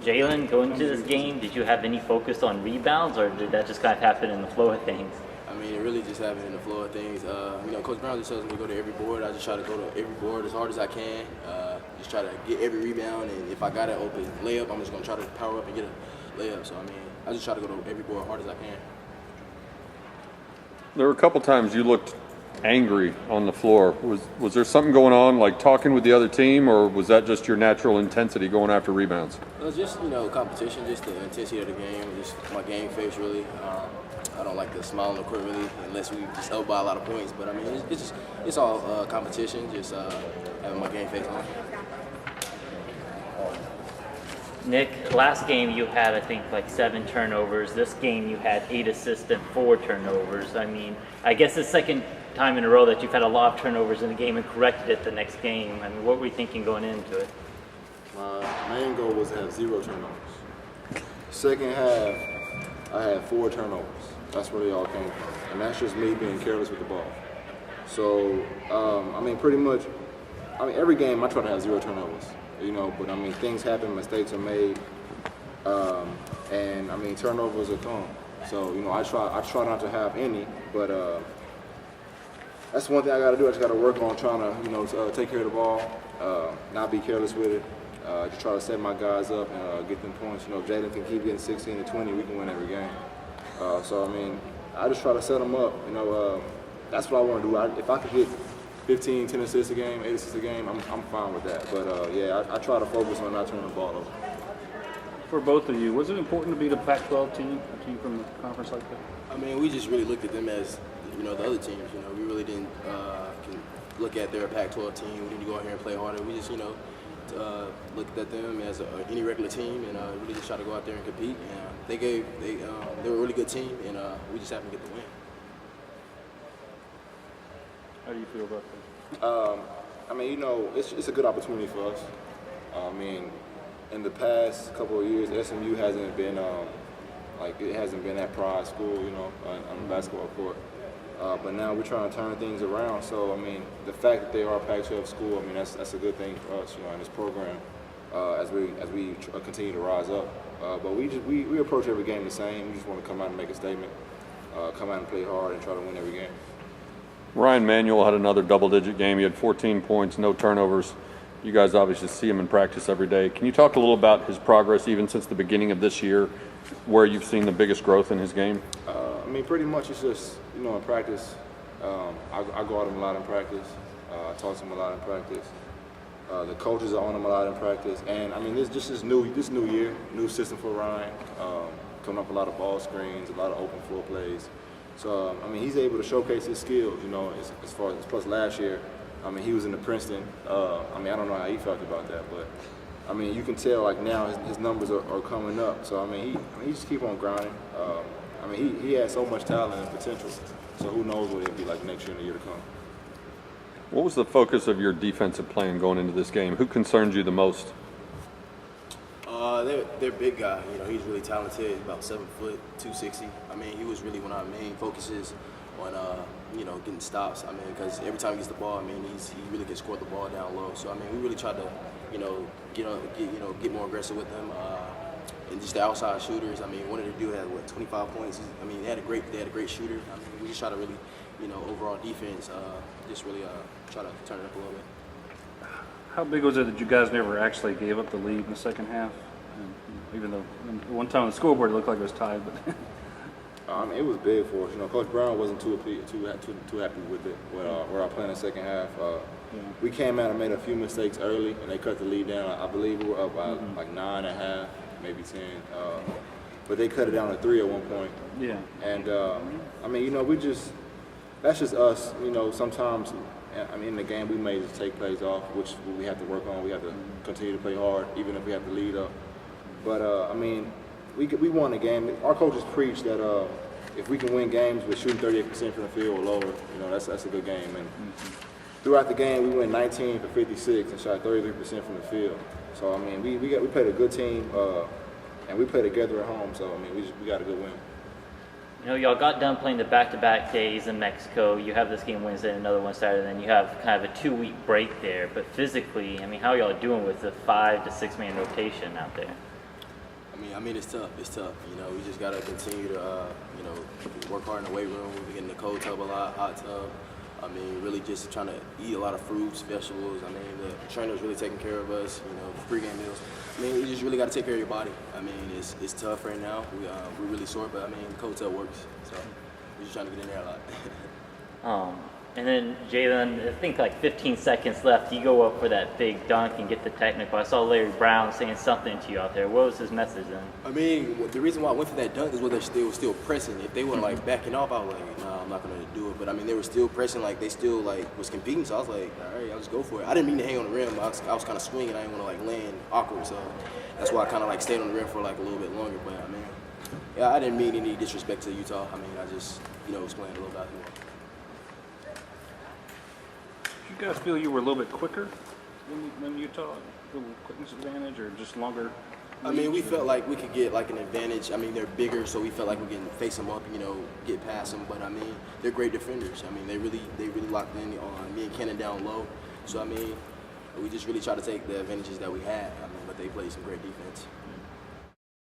Jalen, going into this game, did you have any focus on rebounds, or did that just kind of happen in the flow of things? I mean, it really just happened in the flow of things. Coach Brown just tells me to go to every board. I just try to go to every board as hard as I can. Just try to get every rebound, and if I got an open layup, I'm just going to try to power up and get a layup. So, I just try to go to every board as hard as I can. There were a couple times you looked angry on the floor. Was there something going on, like talking with the other team, or was that just your natural intensity going after rebounds? It was just, competition, just the intensity of the game, just my game face, really. I don't like to smile on the court, really, unless we just up by a lot of points. But, it's all competition, just having my game face on. Nick, last game you had, I think, like 7 turnovers. This game you had 8 assists and 4 turnovers. I guess the second time in a row that you've had a lot of turnovers in the game and corrected it the next game. What were you thinking going into it? My main goal was to have 0 turnovers. Second half, I had 4 turnovers. That's where they all came from. And that's just me being careless with the ball. So, pretty much, every game I try to have 0 turnovers. But things happen, mistakes are made, and turnovers are come. So I try not to have any, but that's one thing I got to do. I just got to work on trying to take care of the ball, not be careless with it, just try to set my guys up and get them points. If Jalen can keep getting 16 to 20, we can win every game. I just try to set them up. That's what I want to do. If I could get 15, 10 assists a game, 8 assists a game, I'm fine with that. But I try to focus on not turning the ball over. For both of you, was it important to beat a Pac-12 team, a team from a conference like that? We just really looked at them as, the other teams. We really didn't look at their Pac-12 team. We didn't go out here and play harder. We just, looked at them as any regular team, and really just tried to go out there and compete. And they were a really good team, and we just happened to get the win. How do you feel about that? It's a good opportunity for us. In the past couple of years, SMU hasn't been it hasn't been that prize school, on the basketball court. But now we're trying to turn things around. So the fact that they are a Pac-12 school, that's a good thing for us, in this program as we continue to rise up. But we approach every game the same. We just want to come out and make a statement, come out and play hard, and try to win every game. Ryan Manuel had another double-digit game. He had 14 points, no turnovers. You guys obviously see him in practice every day. Can you talk a little about his progress even since the beginning of this year, where you've seen the biggest growth in his game? Pretty much it's just, in practice. I go at him a lot in practice. I talk to him a lot in practice. The coaches are on him a lot in practice. And, this new year, new system for Ryan, coming up a lot of ball screens, a lot of open floor plays. So, he's able to showcase his skills, as far as plus last year. He was in the Princeton. I don't know how he felt about that, but, you can tell, now his numbers are coming up. So, he just keep on grinding. He has so much talent and potential. So, who knows what he'll be like next year and the year to come. What was the focus of your defensive plan going into this game? Who concerns you the most? They're big guy. He's really talented. He's about 7 foot, 260. He was really one of our main focuses on, getting stops. Because every time he gets the ball, he really can score the ball down low. So we really tried to, get more aggressive with them. And just the outside shooters. One of the dudes had 25 points. They had a great shooter. We just try to really, overall defense, just really try to turn it up a little bit. How big was it that you guys never actually gave up the lead in the second half? Even though one time on the scoreboard it looked like it was tied, but it was big for us. Coach Brown wasn't too happy with it. Where I played in the second half, we came out and made a few mistakes early, and they cut the lead down. I believe we were up by like 9.5, maybe 10. But they cut it down to 3 at one point. Yeah. And that's just us. Sometimes. In the game, we may just take plays off, which we have to work on. We have to continue to play hard, even if we have to lead up. But, we won the game. Our coaches preach that if we can win games with shooting 38% from the field or lower, that's a good game. And throughout the game, we went 19 for 56 and shot 33% from the field. So, we played a good team, and we played together at home. So, we got a good win. Y'all got done playing the back-to-back days in Mexico. You have this game Wednesday and another one Saturday, then you have kind of a 2-week break there. But physically, how are y'all doing with the 5 to 6 man rotation out there? I mean, it's tough. It's tough. You know, we just gotta continue to, you know, work hard in the weight room. We get in the cold tub a lot, hot tub. I mean, really just trying to eat a lot of fruits, vegetables. I mean, the trainer's really taking care of us. You know, pregame meals. I mean, you just really gotta take care of your body. I mean, it's tough right now. We're really sore, but I mean, the cold tub works. So we're just trying to get in there a lot. And then Jalen, I think like 15 seconds left. You go up for that big dunk and get the technical. I saw Larry Brown saying something to you out there. What was his message then? I mean, the reason why I went for that dunk is because they were still pressing. If they were like backing off, I was like, nah, I'm not gonna do it. But I mean, they were still pressing, like they still like was competing. So I was like, all right, I'll just go for it. I didn't mean to hang on the rim. I was kind of swinging. I didn't want to like land awkward. So that's why I kind of like stayed on the rim for like a little bit longer. But I mean, yeah, I didn't mean any disrespect to Utah. I mean, I just was playing a little bit more. Did you guys feel you were a little bit quicker than Utah? A little quickness advantage or just longer? I mean, we felt like we could get like an advantage. I mean, they're bigger, so we felt like we can face them up, get past them. But I mean, they're great defenders. I mean, they really locked in on me and Cannon down low. So I mean, we just really try to take the advantages that we had. I mean, but they played some great defense.